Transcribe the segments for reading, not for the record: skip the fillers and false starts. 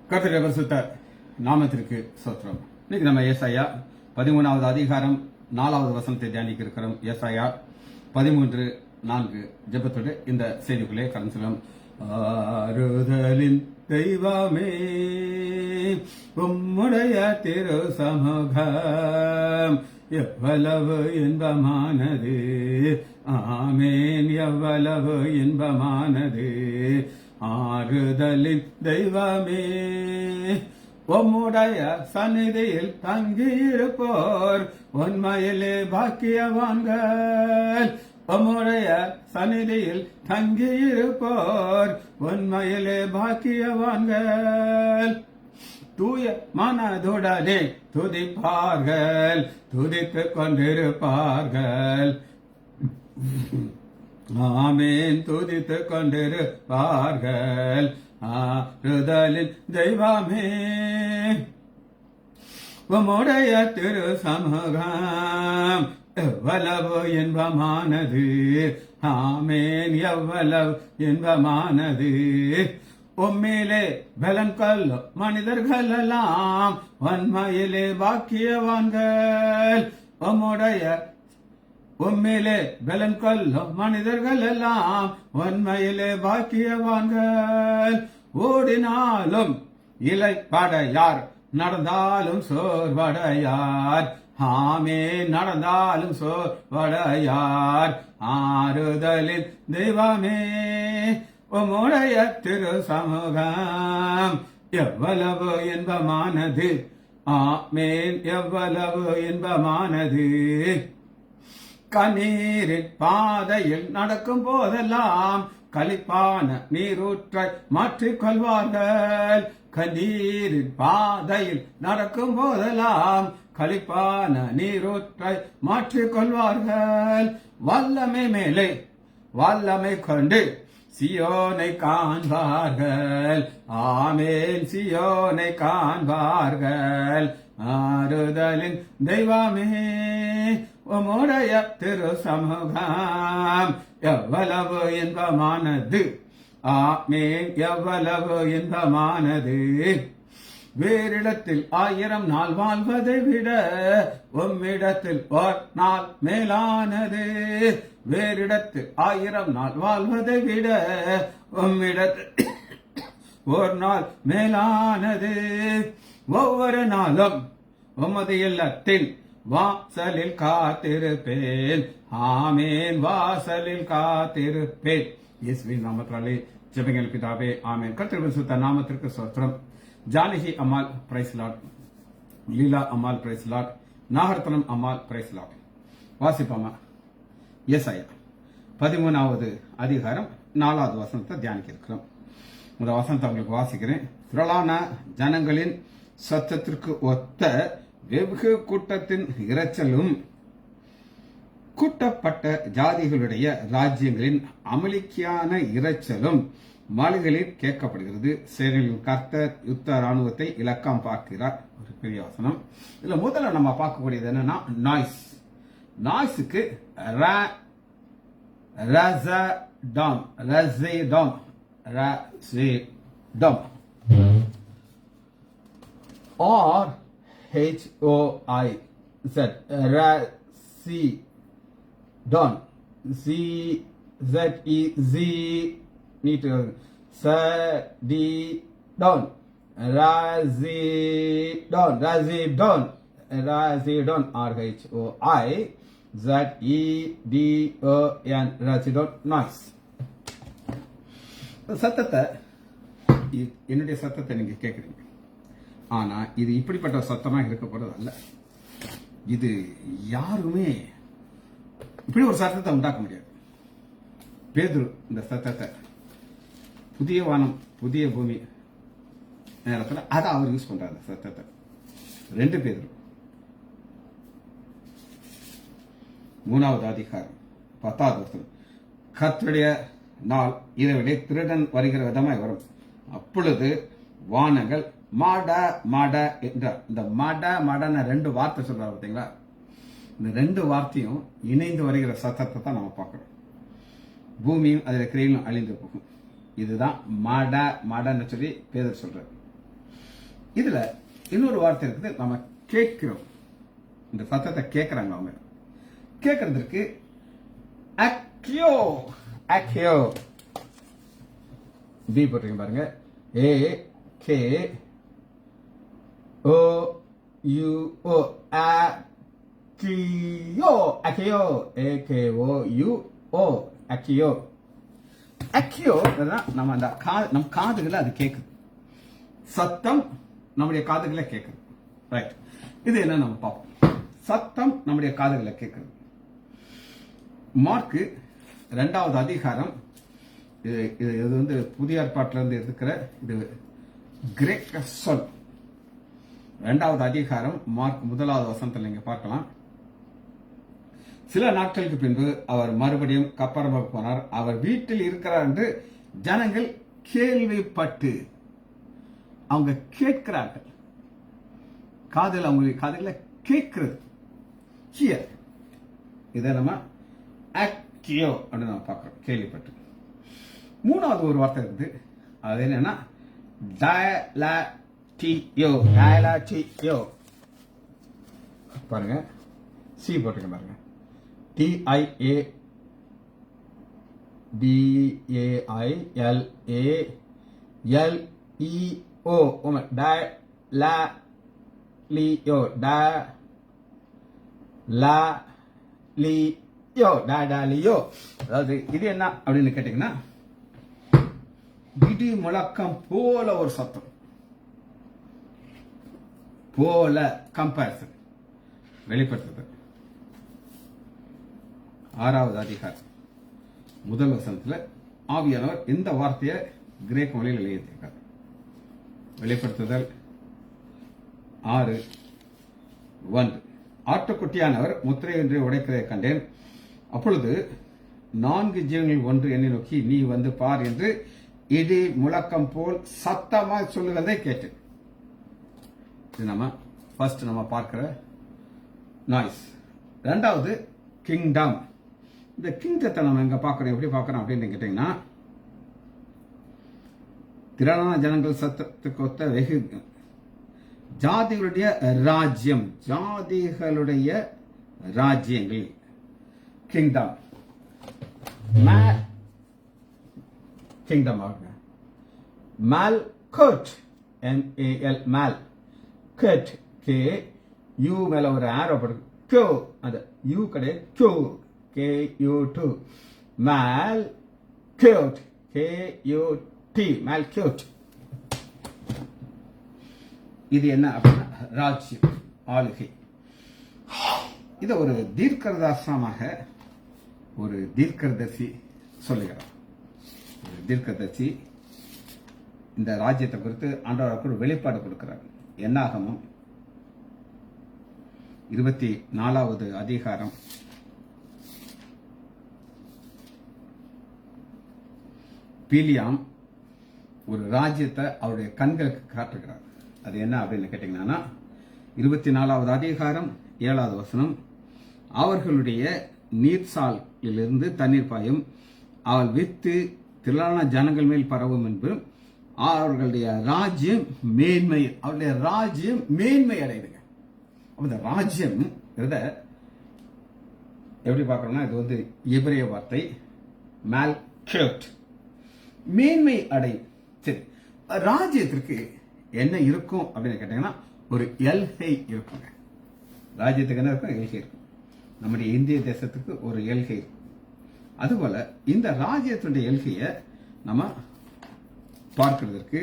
கர்த்தருடைய பரிசுத்த நாமத்திற்கு ஸ்தோத்திரம். இன்னைக்கு நம்ம ஏசாயா 13வது அதிகாரம் 4வது வசனத்தை தியானிக்க இருக்கிறோம். ஏசாயா 13:4 ஜெபத்தோடு இந்த செய்திக்குள்ளே கடந்து செல்லும். ஆறுதலின் தெய்வமே உம்முடைய திரு சமூகம் எவ்வளவு இன்பமானது, ஆமேன், எவ்வளவு இன்பமானது. ஆறுதலின் தெய்வமே உம்முடைய சந்நிதியில் தங்கியிருப்போர் உண்மையிலே பாக்கியவான்கள். உம்முடைய சந்நிதியில் தங்கியிருப்போர் உண்மையிலே பாக்கியவான்கள். தூய மனதுடனே துதிப்பார்கள், துதித்துக் கொண்டிருப்பார்கள். ஆமேன், துதித்துக் கொண்டிருப்பார்கள். ஆறுதலின் தெய்வமே உம்முடைய திரு சமூகம் எவ்வளவு இன்பமானது, ஆமேன், எவ்வளவு இன்பமானது. உம்மிலே பலன் கொள்ளும் மனிதர்கள் எல்லாம் உண்மையிலே பாக்கியவான்கள். உம்மிலே பலன் கொள்ளும் மனிதர்கள் எல்லாம் உண்மையிலே பாக்கியவான்கள். ஓடினாலும் இலைப்படையார், நடந்தாலும் சோர்வடையார். ஆமே, நடந்தாலும் சோர்வடையார். ஆறுதலின் தெய்வமே உம்முடைய திரு சமூகம் எவ்வளவு இன்பமானது, ஆமேன், எவ்வளவு இன்பமானது. கண்ணீரின் பாதையில் நடக்கும் போதெல்லாம் களிப்பான நீரூற்றை மாற்றிக் கொள்வார்கள். கண்ணீரின் பாதையில் நடக்கும் போதெல்லாம் களிப்பான நீரூற்றை மாற்றிக் கொள்வார்கள். வல்லமை மேலே வல்லமை கொண்டு சியோனை காண்பார்கள். ஆமேன், சியோனை காண்பார்கள். ஆறுதலின் தெய்வமே உம்முடைய திரு சமூகம் எவ்வளவு இன்பமானது, ஆமேன், எவ்வளவு இன்பமானது. வேறிடத்தில் 1000 நாள் வாழ்வதை விட உம்மிடத்தில் ஒரு நாள் மேலானது. வேறிடத்தில் 1000 நாள் வாழ்வதை விட உம்மிடத்தில் ஒரு நாள் மேலானது. ஒவ்வொரு நாளும் உமது இல்லத்தின் வாசலில் காத்திருப்பேன். ஆமேன், வாசலில் காத்திருப்பேன். இயேசுவின் நாமத்தினாலே ஜெபங்கள் பிதாவே, ஆமேன். கர்த்தருடைய பரிசுத்த நாமத்திற்கு ஸ்தோத்திரம். ஜானகி அம்மாள் பிரைஸ் லார்ட், லீலா அம்மாள் பிரைஸ் லார்ட், நாகர்த்தனம் அம்மாள் பிரைஸ் லார்ட். வாசிப்போமா? ஏசாயா 13வது அதிகாரம் 4வது வசனத்தை தியானிக்க இருக்கிறோம். இந்த வசனத்தை உங்களுக்கு வாசிக்கிறேன். திரளான ஜனங்களின் சத்தத்திற்கு ஒத்த வெகு கூட்டத்தின் இரைச்சலும், கூட்டப்பட்ட ஜாதிகளுடைய ராஜ்யங்களின் அமளிக்கையான இரைச்சலும் மாளிகளில் கேட்கப்படுகிறது. சேனைகளின் கர்த்தர் யுத்த ராணுவத்தை இலக்கம் பார்க்கிறார். ஒரு பெரிய வசனம். இதுல முதல்ல நம்ம பார்க்கக்கூடியது என்னன்னா noise. நாய்ஸுக்கு ரஸடாம், ரஸேடாம், ரஸேடாம், RHOIZ, Razidon, ZEZ, need to Sadidon, Razidon, Razidon, Razidon, RHOIZEDON, Razidon. Noise. சத்தத்தை, என்னுடைய சத்தத்தை நீங்க கேட்குறீங்க. ஆனா இது இப்படிப்பட்ட சத்தமா இருக்க போறது அல்ல. இது யாருமே இப்படி ஒரு சத்தத்தை உண்டாக்க முடியாது. பேதுரு இந்த சத்தத்தை புதிய வானம் புதிய பூமி நேரத்தில் அதை அவர் யூஸ் பண்றாரு. சத்தத்தை 2 பேதுரு 3வது அதிகாரம் 10வது வசனம். கர்த்தருடைய நாள் இரவிலே திருடன் வருகிற விதமாய் வரும். அப்பொழுது வானங்கள் மாட மாட என்றார். இந்த மாட மாடன்னு 2 வார்த்தை சொல்றாரு பார்த்தீங்களா? இந்த 2 வார்த்தையும் இணைந்து வருகிற சத்தத்தை தான் நம்ம பார்க்கிறோம். பூமியும் அதில் கிரையிலும் அழிந்து போகும். இதுதான் மாடன்னு சொல்லி பேதர் சொல்றாரு. இதுல இன்னொரு வார்த்தை இருக்குது, நம்ம கேட்கிறோம். இந்த சத்தத்தை கேட்கிறாங்க. அவங்க கேட்கறதுக்கு அக்யோ அக்யோ பி போட்டிருக்கீங்க பாருங்க. A K O U O அக்யோ அக்யோ A K O U O அக்யோ அக்யோ. நம்ம அந்த நம் காதுகளை அது கேட்குது. சத்தம் நம்முடைய காதுகளை கேட்குது. ரைட். இது என்ன நம்ம பார்ப்போம். சத்தம் நம்முடைய காதுகளை கேட்குது. மார்க்கு 2வது அதிகாரம். இது வந்து புதிய ஏற்பாட்டில இருந்து இருக்கிற இது கிரேக்க சொல். 2வது அதிகாரம் மார்க் 1வது வசனத்தில் நீங்க பார்க்கலாம். சில நாட்களுக்கு பின்பு அவர் மறுபடியும் கப்பரமாக போனார். அவர் வீட்டில் இருக்கிறார் என்று ஜனங்கள் கேள்விப்பட்டு அவங்க கேட்கிறார்கள். காதல் அவங்க காதுகளை கேட்கிறது. ஹியர் இதை நம்ம அக்யோ அப்படின்னு நம்ம பார்க்கிறோம், கேள்விப்பட்டு. 3வது ஒரு வார்த்தை இருக்குது. அது என்னன்னா டயலாட்டியோ. டயலாட்டியோ பாருங்க. சி போட்டுக்க பாருங்க. DIADAILALEO டயலாலியோ டயலாலியோ. அதாவது இது என்ன அப்படின்னு கேட்டீங்கன்னா, இடி முழக்கம் போல ஒரு சத்தம் போல கம்பேரிசன் வெளிப்படுத்துது. 6வது அதிகாரம் 1 வசனத்துல ஆவியானவர் இந்த வார்த்தையை கிரேக்க மொழியில் எழுதியிருக்கார். வெளிப்படுத்துதல் 6:1. ஆட்டுக்குட்டியானவர் முத்திரை ஒன்றை உடைக்கிறதை கண்டேன். அப்பொழுது 4 ஜீவனில் ஒன்று என்னை நோக்கி, நீ வந்து பார் என்று இடி முழக்கம் போல் சத்தமாய் சொல்லுவதை கேட்டேன். இது நம்ம ஃபர்ஸ்ட் நம்ம பார்க்கிற நாய்ஸ். 2வது கிங்டம். இந்த கிங்டத்தை நம்ம எங்க பார்க்கிறோம், எப்படி பார்க்கிறோம் அப்படின்னு கேட்டீங்கன்னா, திரளான ஜனங்கள் சத்தத்துக்கு ஒத்த வெகு ஜாதிகளுடைய ராஜ்யம், ஜாதிகளுடைய ராஜ்யங்கள் கிங்டம். கிங்டம் ஆகுங்க. மல் கோட் MAL மல் கட் கே யூ மேல ஒரு ஆரோ போடு. கோ அந்த யூ கடை கோ KU2 மல் கோட் KUT மல் கோட். இது என்ன அப்படின்னா ராஜ்யம், ஆளுகை. இத ஒரு தீர்க்கதரிசனமாக ஒரு தீர்க்கதரிசி சொல்லுகிறார். தீர்க்கதரிசி இந்த ராஜ்யத்தை குறித்து ஆண்டவருக்கு ஒரு வெளிப்பாடு கொடுக்கிறார். என்னாகமம் 24வது அதிகாரம் 'பிலியாம் ஒரு ராஜ்யத்தை அவருடைய கண்களுக்கு காட்டுகிறார். அது என்ன அப்படின்னு கேட்டீங்கன்னா, 24வது அதிகாரம் 7வது வசனம். அவர்களுடைய நீர்சாலிலிருந்து தண்ணீர் பாயும், அவள் வித்து திரளான ஜனங்கள் மேல் பரவும் என்பதும், அவர்களுடைய ராஜ்யம் மேன்மை, அவருடைய ராஜ்யம் மேன்மை அடையுதுங்க. அந்த ராஜ்யம் எப்படி பார்க்கறோம்னா, இது வந்து எபிரேய வார்த்தை மால்கோட், மேன்மை அடையும். சரி, ராஜ்யத்திற்கு என்ன இருக்கும் அப்படின்னு கேட்டீங்கன்னா, ஒரு எல்கை இருக்குங்க. ராஜ்யத்துக்கு என்ன இருக்கும்? எல்கை இருக்கும். நம்முடைய இந்திய தேசத்துக்கு ஒரு எல்கை இருக்கும். அதுபோல இந்த ராஜ்யத்தினுடைய எல்கையை நம்ம பார்க்கிறதற்கு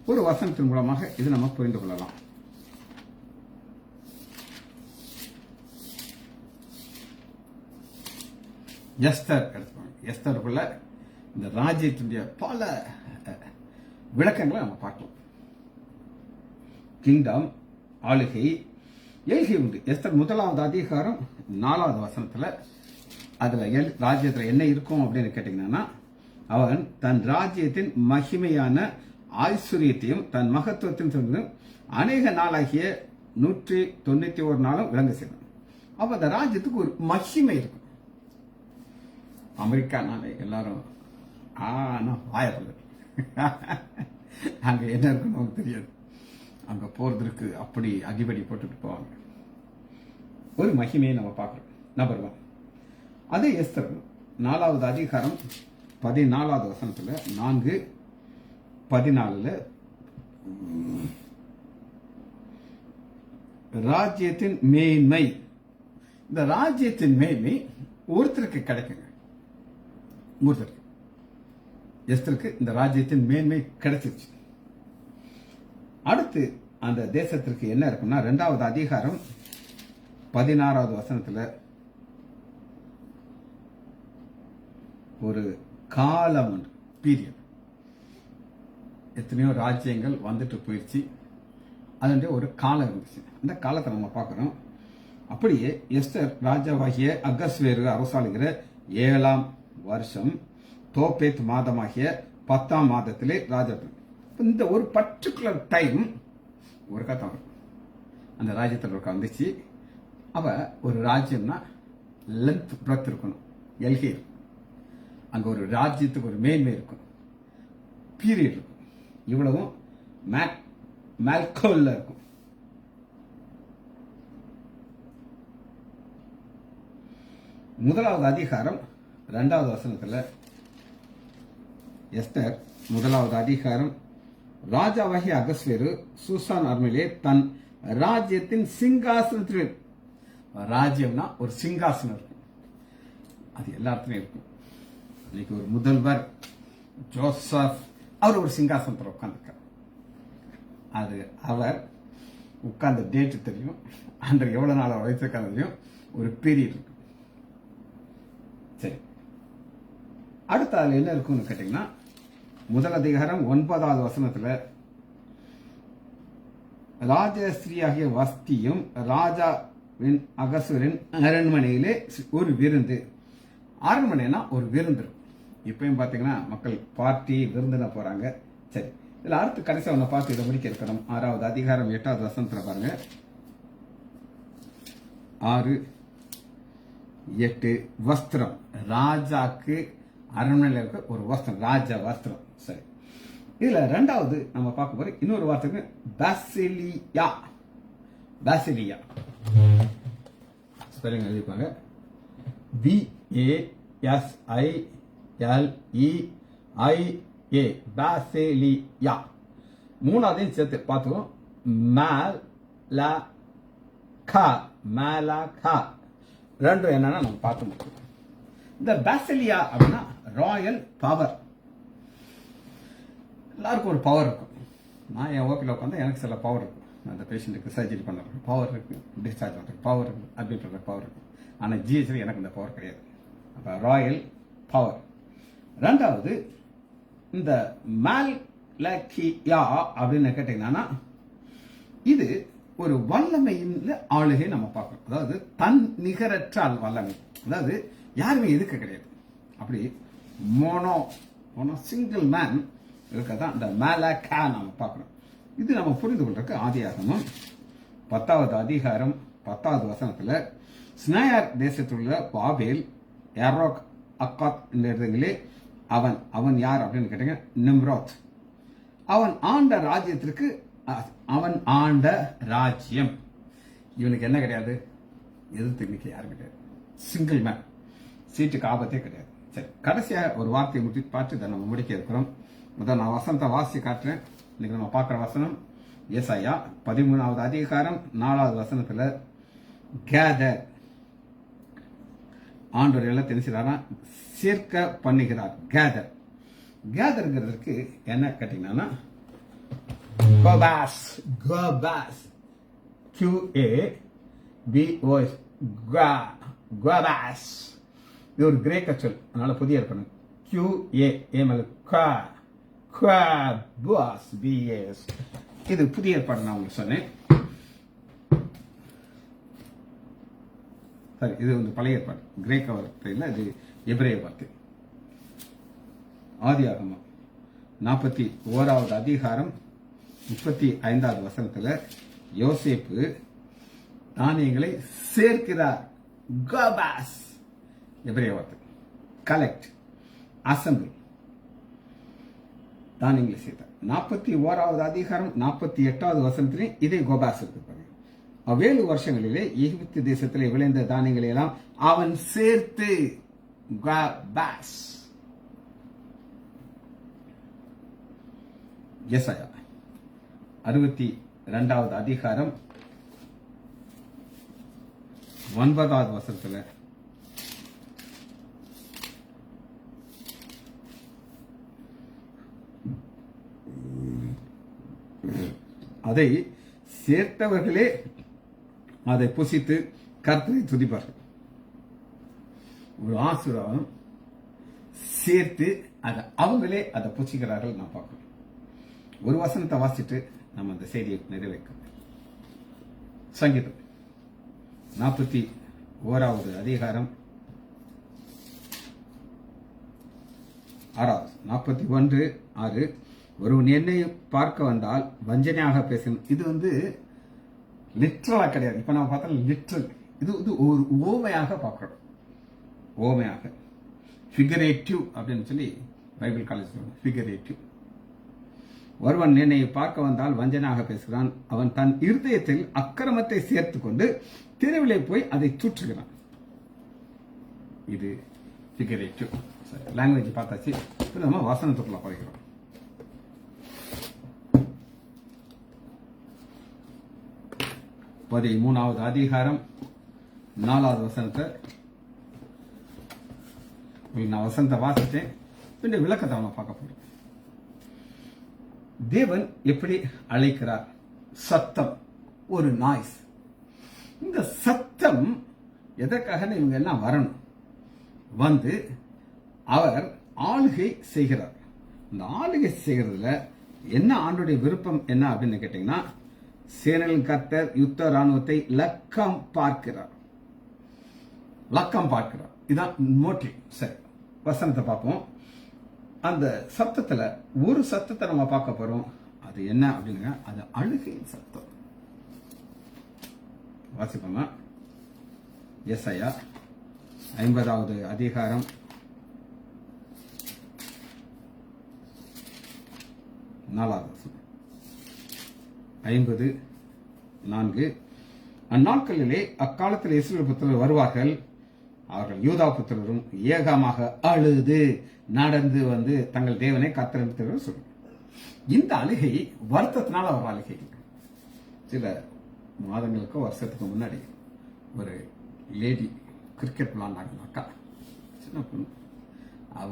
ஒரு வசனத்தின் மூலமாக இது நம்ம புரிந்து கொள்ளலாம். எஸ்தர் எடுத்துக்கோங்க. எஸ்தருக்குள்ள இந்த ராஜ்யத்தினுடைய பல விளக்கங்களை நம்ம பார்க்கலாம். கிங்டம், ஆளுகை, எல்கை உண்டு. எஸ்தர் 1வது அதிகாரம் 4வது வசனத்துல அதுல ராஜ்யத்துல என்ன இருக்கும் அப்படின்னு கேட்டீங்கன்னா, அவன் தன் ராஜ்யத்தின் மகிமையான ஐஸ்வர்யத்தையும் தன் மகத்துவத்தின் அநேக நாளாகிய 191 நாளும் விளங்க செய்தான். அப்ப அந்த ராஜ்யத்துக்கு ஒரு மகிமை இருக்கும். அமெரிக்கானாலே எல்லாரும் வாயப்பல்ல அங்க என்ன இருக்குன்னு நமக்கு தெரியாது. அங்க போறதுக்கு அப்படி அடிபடி போட்டுட்டு போவாங்க. ஒரு மகிமையை நம்ம பார்க்கிறோம். நம்பர் 1. அதே எஸ்தர் 4வது அதிகாரம் 14வது வசனத்துல 4:14 ராஜ்யத்தின் மேன்மை, இந்த ராஜ்யத்தின் மேன்மை ஒருத்தருக்கு கிடைக்குங்க. ஒருத்தருக்கு எஸ்தருக்கு இந்த ராஜ்யத்தின் மேன்மை கிடைச்சிருச்சு. அடுத்து அந்த தேசத்திற்கு என்ன இருக்குன்னா 2வது அதிகாரம் 16வது வசனத்துல ஒரு காலம் பீரியட், எத்தனையோ ராஜ்யங்கள் வந்துட்டு போயிடுச்சு, அது ஒரு காலம் இருந்துச்சு. அந்த காலத்தை நம்ம பார்க்கிறோம். அப்படியே எஸ்தர் ராஜாவாகிய அகஸ்வேரு அரசாளுகிற 7ஆம் வருஷம் தோப்பேத் மாதமாகிய 10ஆம் மாதத்திலே ராஜாட்டம். இந்த ஒரு பர்டிகுலர் டைம் ஒரு கதை வரும். அந்த ராஜ்யத்தில் ஒரு வந்துச்சு. அவ ஒரு ராஜ்யம்னா லென்த் பிரெத் இருக்கணும், எல்கே இருக்கும். அங்க ஒரு ராஜ்யத்துக்கு ஒரு மேன்மை இருக்கும், பீரியட் இருக்கும். இவ்வளவும் மேல்கோல்ல இருக்கும். முதலாவது அதிகாரம் 2வது வசனத்துல எஸ்தர் 1வது அதிகாரம் ராஜாவாகிய அகஸ்வேரு சூசான் அரண்மனையிலே தன் ராஜ்யத்தின் சிங்காசனத்தில், ராஜ்யம்னா ஒரு சிங்காசனம் இருக்கும், அது எல்லாத்துலயும் இருக்கும். இன்னைக்கு ஒரு முதல்வர் ஜோசப், அவர் ஒரு சிங்காசனத்தில் உட்கார்ந்துருக்கார். அது அவர் உட்கார்ந்த டேட்டு தெரியும், அந்த எவ்வளவு நாள் வயசுக்கான தெரியும், ஒரு பீரியட் இருக்கு. சரி, அடுத்த அதுல என்ன இருக்கும்னு கேட்டீங்கன்னா 1 அதிகாரம் 9வது வசனத்துல ராஜஸ்ரீயாகிய வஸ்தியும் ராஜாவின் அகசுரின் அரண்மனையிலே ஒரு விருந்து. அரண்மனைனா ஒரு விருந்து. இப்பயும் பாத்தீங்கன்னா மக்கள் பார்ட்டி விருந்துன போறாங்க. சரி, இதுல அடுத்து கடைசியா ஒன்ன பார்த்து இதை முடிக்க இருக்கணும். 6வது அதிகாரம் 8வது வசனத்துல பாருங்க, 6:8 வஸ்திரம், ராஜாக்கு அரண்மனையில் இருக்க ஒரு வஸ்திரம், ராஜா வஸ்திரம். சரி, இதுல 2வது நம்ம பார்க்க போற இன்னொரு வார்த்தைக்கு பாசிலியா. பாசிலியா ஸ்பெல்லிங் எழுதிப்பாங்க, BASILEIA, பாசிலியா. 3ஆவதையும் சேர்த்து பார்த்துக்கோம், மேலகா. ரெண்டும் என்னன்னா நம்ம பார்க்க முடியும். இந்த பாசிலியா அப்படின்னா ராயல் பவர். எல்லாருக்கும் ஒரு பவர் இருக்கும். நான் என் ஓபியில் உட்காந்து எனக்கு சில பவர் இருக்கும். அந்த பேஷண்ட்டுக்கு சர்ஜரி பண்ணுறதுக்கு பவர் இருக்கு, டிஸ்சார்ஜ் பண்ணுறதுக்கு பவர் இருக்கு, அப்படின்ற பவர் இருக்கு. ஆனால் ஜிஹெச்ல எனக்கு இந்த பவர் கிடையாது. அப்போ ராயல் பவர். 2வது இந்த மேல்கியா அப்படின்னு கேட்டீங்கன்னா இது ஒரு வல்லமையின் ஆளுகை நம்ம பார்க்கணும். அதாவது தன் நிகரற்ற வல்லமை, அதாவது யாருமே எதுக்க கிடையாது. அப்படி மோனோ சிங்கிள் மேன் இருக்கதான் இந்த மேலகா நம்ம பார்க்கணும். இது நம்ம புரிந்து கொள்றதுக்கு ஆதியாகமம் 10வது அதிகாரம் 10வது வசனத்துல ஸ்னாயர் தேசத்தில் உள்ள பாபேல் எரோக் அக்காத் இடங்களே அவன் யார் அப்படின்னு கேட்டீங்க, நிம்ரோத். அவன் ஆண்ட ராஜ்யத்திற்கு, அவன் ஆண்ட ராஜ்யம், இவனுக்கு என்ன கிடையாது, எதிர்த்து இன்னைக்கு யாரும் கிடையாது. சிங்கிள் மேன், சீட்டுக்கு ஆபத்தே கிடையாது. சரி, கடைசியா ஒரு வார்த்தையை முட்டி பார்த்து இதை நம்ம முடிக்க இருக்கிறோம். முதல் நான் வசனத்தை வாசி காட்டுறேன். இன்னைக்கு நம்ம பார்க்குற வசனம் ஏசாயா 13வது அதிகாரம் 4வது வசனத்துல கேதர், ஆண்டவர் எல்லாம் தெரிஞ்சுறாரா, சேர்க்க பண்ணுகிறார். கேதர்ங்கிறதுக்கு என்ன கேட்டீங்கன்னா கோபாஸ், QABOS, கோபாஸ். இது ஒரு கிரேக்க சொல், அதனால புதிய இருக்கணும். QABOS, இது புதிய ஏற்பாடு. நான் உங்களுக்கு சொன்னேன். சரி, இது வந்து பழைய ஏற்பாடு, கிரேக்க வார்த்தை இல்லை, இது எபிரேய வார்த்தை. ஆதியாகமம் 41வது அதிகாரம் 35வது வசனத்துல யோசேப்பு தானியங்களை சேர்க்கிறார். கோபாஸ் எபிரேய வார்த்தை. கலெக்ட், அசம்பிள், தானியங்களை சேர்த்தார். 41வது அதிகாரம் 48வது வசனத்திலே இதை கோபாஸ் இருக்கு. அவ்வேழு வருஷங்களிலே எகிப்து தேசத்திலே விளைந்த தானியங்களை எல்லாம் அவன் சேர்த்து கோபாஸ். எசாயா 62வது அதிகாரம் 9வது வசனத்துல அதை சேர்த்தவர்களே அதை புசித்து கர்த்தரை துதிப்பார்கள். ஒரு ஆசீர்வாதம் சேர்த்து அவங்களே அதை புசிக்கிறார்கள். நான் பார்க்கிறோம். ஒரு வசனத்தை வாசிட்டு நம்ம அந்த செய்தியை நிறைவேற்கும். சங்கீதம் 41வது அதிகாரம் 41:6 ஒருவன் என்னை பார்க்க வந்தால் வஞ்சனையாக பேசணும். இது லிட்ரலா கிடையாது. இப்ப நம்ம பார்த்தா லிட்ரல். இது ஒரு ஓமையாக பார்க்கிறோம். ஓமையாக ஃபிகரேட்டிவ் அப்படின்னு சொல்லி பைபிள் காலேஜ் ஃபிகரேட்டிவ். ஒருவன் என்னை பார்க்க வந்தால் வஞ்சனாக பேசுகிறான். அவன் தன் இருதயத்தில் அக்கிரமத்தை சேர்த்து கொண்டு தெருவிலே போய் அதை சுற்றுகிறான். இது ஃபிகரேட்டிவ். லாங்குவேஜ் பார்த்தாச்சு. நம்ம வசனத்துக்குள்ள போகிறோம். பதி 3வது அதிகாரம் 4வது வசனத்தை நான் வசனத்தை வாசித்தேன். பின்ன விளக்கத்தை அவனை பார்க்க போறோம். தேவன் எப்படி அழைக்கிறார்? சத்தம், ஒரு நாய்ஸ். இந்த சத்தம் எதற்காக இவங்க எல்லாம் வரணும்? வந்து அவர் ஆளுகை செய்கிறார். இந்த ஆளுகை செய்கிறதுல என்ன ஆண்டுடைய விருப்பம் என்ன அப்படின்னு கேட்டீங்கன்னா, சேனைகளின் கர்த்தர் யுத்த ராணுவத்தை லக்கம் பார்க்கிறார். லக்கம் பார்க்கிறார். இதான் மோட்டிவ். சரி, வசனத்தை பார்ப்போம். அந்த சத்தத்துல ஒரு சத்தத்தை நம்ம பார்க்க போறோம். அது என்ன அப்படின்னா, அது அழுகையின் சத்தம். வாசிப்போமா? எசாயா 50வது அதிகாரம் 4வது வசனம். 50:4 அந்நாட்களிலே அக்காலத்தில் இஸ்ரவேல் புத்திரர் வருவார்கள். அவர்கள் யூதா புத்திரரும் ஏகமாக அழுது நடந்து வந்து தங்கள் தேவனை கர்த்தர் சொல்லுவாங்க. இந்த அழுகை வருத்தத்தினால் அவர் அழுகை. சில மாதங்களுக்கு வருஷத்துக்கு முன்னாடி ஒரு லேடி கிரிக்கெட் விளாண்டாங்க. அக்கா, சின்ன பொண்ணு. அவ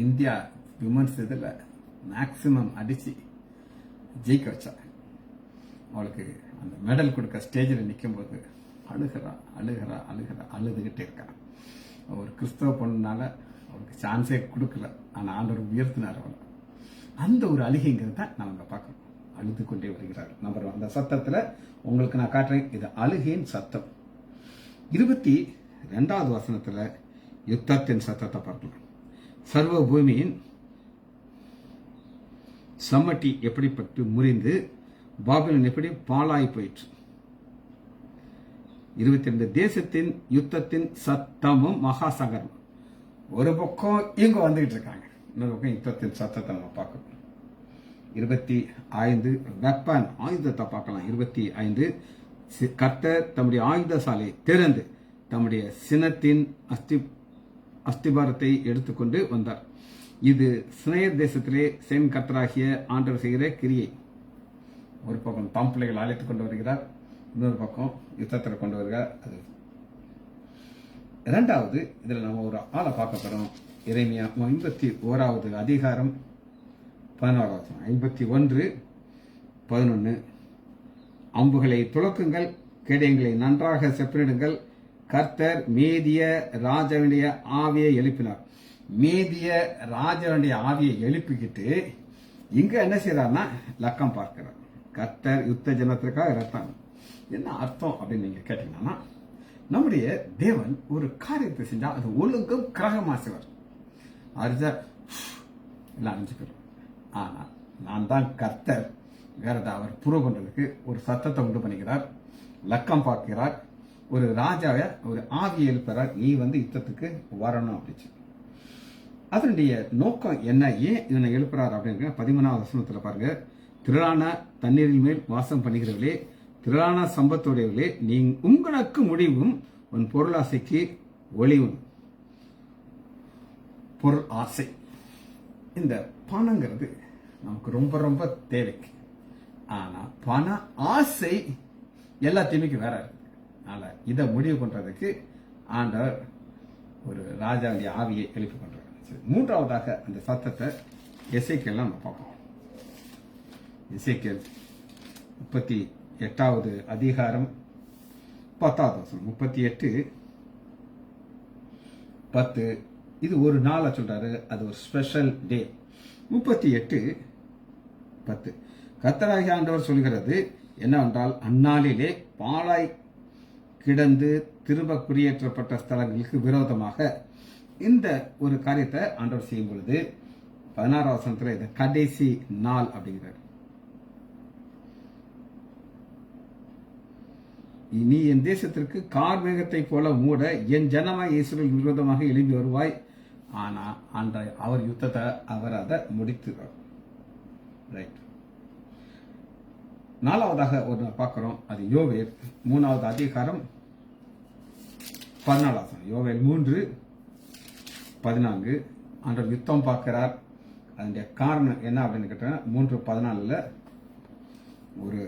இந்தியா விமன்ஸ் இதில் மேக்சிமம் அடிச்சு ஜெயிக்க வச்சா. அவளுக்கு அந்த மெடல் கொடுக்க ஸ்டேஜில் நிற்கும் போது அழுகிறா அழுகிறா அழுகிறா அழுதுகிட்டே இருக்கா. ஒரு கிறிஸ்தவ பொண்ணுனால அவளுக்கு சான்ஸே கொடுக்கல. ஆனால் ஆண்டவர் உயர்த்தினார் அவளை. அந்த ஒரு அழுகைங்கிறது தான் நம்ம பார்க்கணும். அழுது கொண்டே வருகிறார். நம்பர் அந்த சத்தத்தில் உங்களுக்கு நான் காட்டுறேன். இது அழுகையின் சத்தம். 22வது வசனத்தில் யுத்தத்தின் சத்தத்தை பார்க்கலாம். சர்வ பூமியின் சம்மட்டி எப்படிப்பட்டு முறிந்து பாபிலோன் எப்படி பாழாய் போயிற்று. 22 தேசத்தின் யுத்தத்தின் சத்தமும் மகா சங்கரம். ஒரு பக்கம் இங்க வந்துகிட்டு இருக்காங்க, இன்னொரு பக்கம் யுத்தத்தின் சத்தத்தை நம்ம பார்க்கணும். 25 வெப்பன் ஆயுதத்தை பார்க்கலாம். 25 கர்த்தர் தம்முடைய ஆயுத சாலை திறந்து தம்முடைய சினத்தின் அஸ்திபாரத்தை எடுத்துக்கொண்டு வந்தார். இது சினையர் தேசத்திலே சேன் கர்த்தராகிய ஆண்டவர் செய்கிற கிரியை. ஒரு பக்கம் தாம்பிள்ளைகள் அழைத்துக் கொண்டு வருகிறார், இன்னொரு பக்கம் யுத்தத்தில் கொண்டு வருகிறார். அது இரண்டாவது. இதுல நம்ம ஒரு ஆளை பார்க்க போறோம். எரேமியா 51வது அதிகாரம் 11 51:11 அம்புகளை துளக்குங்கள், கேடயங்களை நன்றாக செப்பனிடுங்கள். கர்த்தர் மேதிய ராஜாவுடைய ஆவியை எழுப்பினார். மேதிய ராஜாவுடைய ஆவியை எழுப்பிக்கிட்டு இங்க என்ன செய்யறாருன்னா லக்கம் பார்க்கிறார். கர்த்தர் யுத்த ஜனத்திற்காக இறத்தாங்க. என்ன அர்த்தம் அப்படின்னு நீங்க கேட்டீங்கன்னா, நம்முடைய தேவன் ஒரு காரியத்தை செஞ்சா அது ஒழுங்கும் கிரகமா செய்வார். அதுதான் எல்லாம் அறிஞ்சுக்கிறோம். ஆனா நான் தான் கர்த்தர் வேறதா அவர் ப்ரூவ் பண்றதுக்கு ஒரு சத்தத்தை உண்டு பண்ணிக்கிறார், லக்கம் பார்க்கிறார், ஒரு ராஜாவை ஒரு ஆவியை எழுப்புறார். நீ யுத்தத்துக்கு வரணும் அப்படின்னு. அதனுடைய நோக்கம் என்ன, ஏன் இதனை எழுப்புறார் அப்படின்னு 13வது வசனத்துல பாருங்க. திரளான தண்ணீரின் மேல் வாசம் பண்ணுகிறவர்களே, திரளான சம்பத்தோடையவர்களே, உங்களுக்கு முடிவும் உன் பொருளாசைக்கு ஒளிவும். பொருள் ஆசை, இந்த பணங்கிறது நமக்கு ரொம்ப ரொம்ப தேவைக்கு. ஆனா பண ஆசை எல்லாத்தையுமே வேற இருக்கு. அதனால இதை முடிவு பண்றதுக்கு ஆண்டவர் ஒரு ராஜாவுடைய ஆவியை எழுப்பி பண்றாரு. மூன்றாவதாக அந்த சத்தத்தை எசேக்கியேல் நம்ம பார்ப்போம். எசேக்கியேல் 38வது அதிகாரம் 10வது வசனம். 38:10. இது ஒரு நாளை சொல்றாரு, அது ஒரு ஸ்பெஷல் டே. 38:10 கர்த்தராகிய ஆண்டவர் சொல்கிறது என்னவென்றால், அந்நாளிலே பாழாய் கிடந்து திரும்ப குடியேற்றப்பட்ட ஸ்தலங்களுக்கு விரோதமாக இந்த ஒரு காரியத்தை ஆண்டவர் செய்யும் பொழுது 16வது வசனத்துல இது கடைசி நாள் அப்படிங்கிறார். நீ என் தேசத்திற்கு கார்மேகத்தை போல மூட என் ஜனமாய் இஸ்ரவேல் விரோதமாக எழும்பி வருவாய். ஆனா அவர் யுத்தத்தை அவர் அதை முடித்துறார். ரைட். 4வதாக ஒரு பார்க்கிறோம், அது யோவேல் 3வது அதிகாரம் 14. யோவேல் 3:14. ஆண்டவர் யுத்தம் பார்க்கிறார். அதனுடைய காரணம் என்ன அப்படின்னு கேட்டா 3:14 ஒரு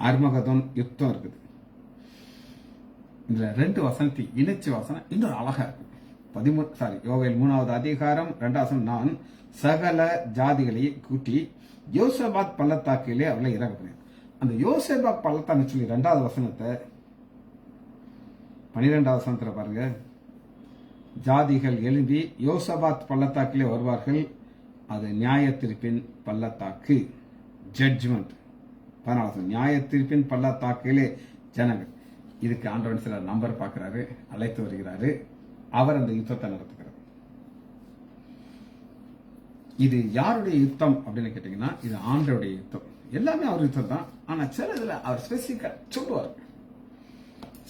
அர்மகதோன் யுத்தம் இருக்குது. இதுல 2 வசனத்தை இணைச்சு வசனம் இன்னொரு அழகா இருக்கு. யோவேல் 3வது அதிகாரம் 2வது வசனம், நான் சகல ஜாதிகளை கூட்டி யோசபாத் பள்ளத்தாக்கிலே அவளை இறக்கப்பேன். அந்த யோசபாத் பள்ளத்தான்னு சொல்லி 2வது வசனத்தை 12வது வசனத்துல பாருங்க. ஜாதிகள் எழும்பி யோசபாத் பள்ளத்தாக்கிலே வருவார்கள், அது நியாய தீர்ப்பின் பள்ளத்தாக்கு, ஜட்ஜ்மெண்ட். 14வது நியாய தீர்ப்பின் பள்ளத்தாக்கிலே ஜனங்கள். இதுக்கு ஆண்டவன் சில நம்பர் பார்க்கிறாரு, அழைத்து வருகிறாரு, அவர் அந்த யுத்தத்தை நடத்துகிறார். இது யாருடைய யுத்தம் அப்படின்னு கேட்டீங்கன்னா, இது ஆண்டவருடைய யுத்தம். எல்லாமே அவர் யுத்தம் தான். ஆனா சில இதுல அவர் ஸ்பெசிபிக்கா சொல்லுவார்.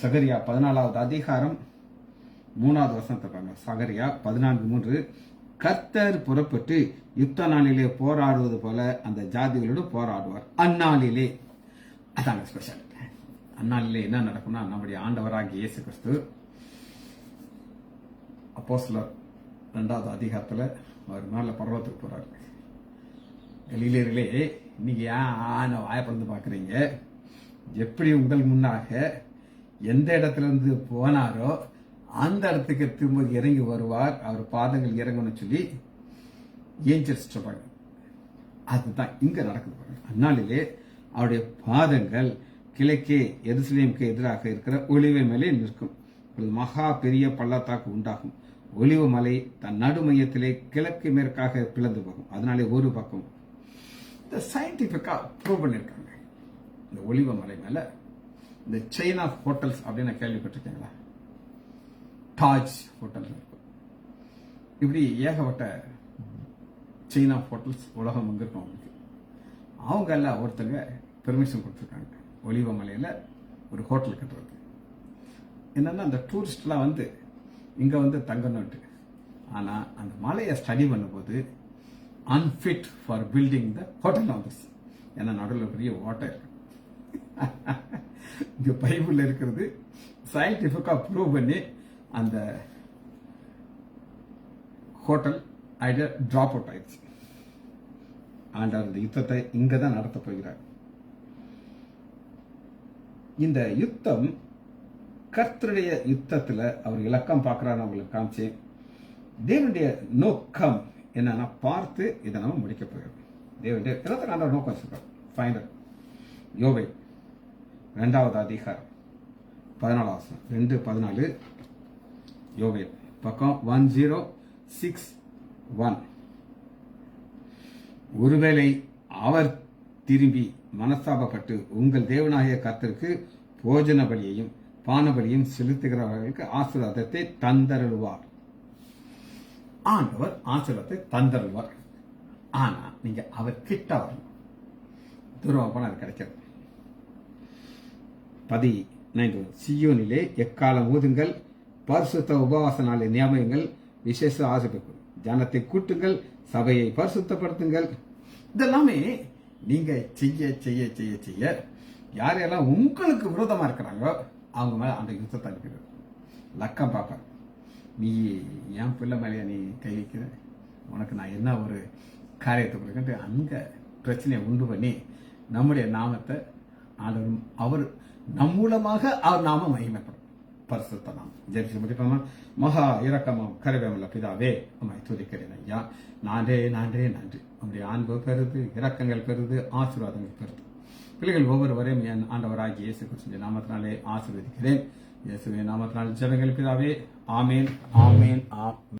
சகரியா 14வது அதிகாரம் 3வது வசனத்தை பாருங்க. சகரியா 14:3 கர்த்தர் புறப்பட்டு யுத்த நாளிலே போராடுவது போல அந்த ஜாதிகளோடு போராடுவார் அந்நாளிலே. அதாங்க ஸ்பெஷல். அந்நாளிலே என்ன நடக்கும்னா, நம்முடைய ஆண்டவராகிய இயேசு கிறிஸ்து அப்போஸ்தலர் 2வது அதிகாரத்துல அவர் மேல பர்வதத்துக்கு போறாரு. கலிலேயர்களே, இன்னைக்கு ஏன் வாயப்பறந்து பாக்குறீங்க? எப்படி உங்கள் முன்னாக எந்த இடத்துல இருந்து போனாரோ அந்த இடத்துக்கு திரும்ப இறங்கி வருவார், அவர் பாதங்கள் இறங்கணும்னு சொல்லி ஏஞ்சல்ஸ் சொல்றாங்க. அதுதான் இங்க நடக்குது பாருங்க. அந்நாளிலே அவருடைய பாதங்கள் கிழக்கே எருசலேமுக்கு எதிராக இருக்கிற ஒலிவ மேலே நிற்கும். மகா பெரிய பள்ளத்தாக்கு உண்டாகும். ஒலிவ மலை தன் நடுமையத்திலே கிழக்கு மேற்காக பிளந்து போகும். அதனாலே ஒரு பக்கம் இந்த சயின்டிபிக்கா ப்ரூவ் பண்ணிருக்காங்க. இந்த ஒலிவ மலை மேல இந்த செயின் ஆஃப் ஹோட்டல்ஸ் அப்படின்னு கேள்விப்பட்டிருக்கீங்களா? தாஜ் ஹோட்டல் இருக்கும். இப்படி ஏகப்பட்ட செயின் ஆஃப் ஹோட்டல்ஸ் உலகம் வந்திருக்கும். அவங்களுக்கு அவங்க எல்லாம் ஒருத்தங்க பெர்மிஷன் கொடுத்துருக்காங்க ஒலிவ மலையில ஒரு ஹோட்டல் கட்டுறது. என்னன்னா, அந்த டூரிஸ்ட்லாம் வந்து இங்க வந்து தங்கணும்ட்டு. ஆனா அந்த மலையை ஸ்டடி பண்ணும்போது unfit for building the hotel வந்துருச்சு. ஏன்னா நடுவில் பெரிய ஓட்டை இருக்கு. இங்க பைபிள்ல இருக்கிறது சயின்டிபிக்கா ப்ரூவ் பண்ணி அந்த ஹோட்டல் ஐடியா டிராப் அவுட் ஆயிடுச்சு. ஆண்டவர் இந்த யுத்தத்தை இங்கதான் நடத்த போகிறார். இந்த யுத்தம் கர்த்தருடைய யுத்தத்துல அவர் இலக்கம் பார்க்கிறார். அவங்களுக்கு காமிச்சு தேவனுடைய நோக்கம் என்னன்னா, பார்த்து இதை நம்ம முடிக்க போகிறோம். தேவனுடைய ஆண்டவர் நோக்கம் வச்சிருக்கார். ஃபைனல். யோவேல் 2வது அதிகாரம் 14 2:14 யோவேல் பக்கம் 1061. ஒருவேளை அவர் திரும்பி மனஸ்தாபப்பட்டு உங்கள் தேவனாகிய கர்த்தருக்கு போஜன பலியையும் பானபலியும் செலுத்துகிறவர்களுக்கு ஆசீர்வாதத்தை தந்தருள்வார். ஆண்டவர் ஆசீர்வாதத்தை தந்தருள்வார். ஆனா நீங்க அவர் கிட்ட வரணும். தூரம் போனா அது கிடைக்காது. 19 சீயோனிலே எக்காலம் ஊதுங்கள், பரிசுத்த உபவாச நாளை நியமங்கள், விசேஷ ஆசிரியர்கள், ஜனத்தை கூட்டுங்கள், சபையை பரிசுத்தப்படுத்துங்கள். இதெல்லாமே நீங்க செய்ய செய்ய செய்ய செய்ய யாரெல்லாம் உங்களுக்கு விரோதமா இருக்கிறாங்களோ அவங்க மேல அந்த யுத்தத்தை அனுப்பிடுறது. லக்கம் பாப்பேன், நீ என் பிள்ளை மேலேயே நீ கை வைக்கிற, உனக்கு நான் என்ன ஒரு காரியத்தை கொடுக்கிட்டு அங்க பிரச்சனையை உண்டு பண்ணி நம்முடைய நாமத்தை ஆண்டவர் அவர் நம் மூலமாக அவர் நாம மகிமைப்படும். பரிசுத்த நாமம் ஜெபிச்சு முடிப்போமா? மகா இரக்கமும் கருவேமுள்ள பிதாவே, உம்மை துதிக்கிறேன் ஐயா. நன்றி நம்முடைய அன்பு பெருது, இரக்கங்கள் பெருது, ஆசீர்வாதங்கள் பெருது. பிள்ளைகள் ஒவ்வொருவரையும் என் ஆண்டவராகிய இயேசு கிறிஸ்துவின் நாமத்தினாலே ஆசீர்வதிக்கிறேன். இயேசுவின் நாமத்தினால் ஜெபங்கள் பிதாவே. ஆமேன்.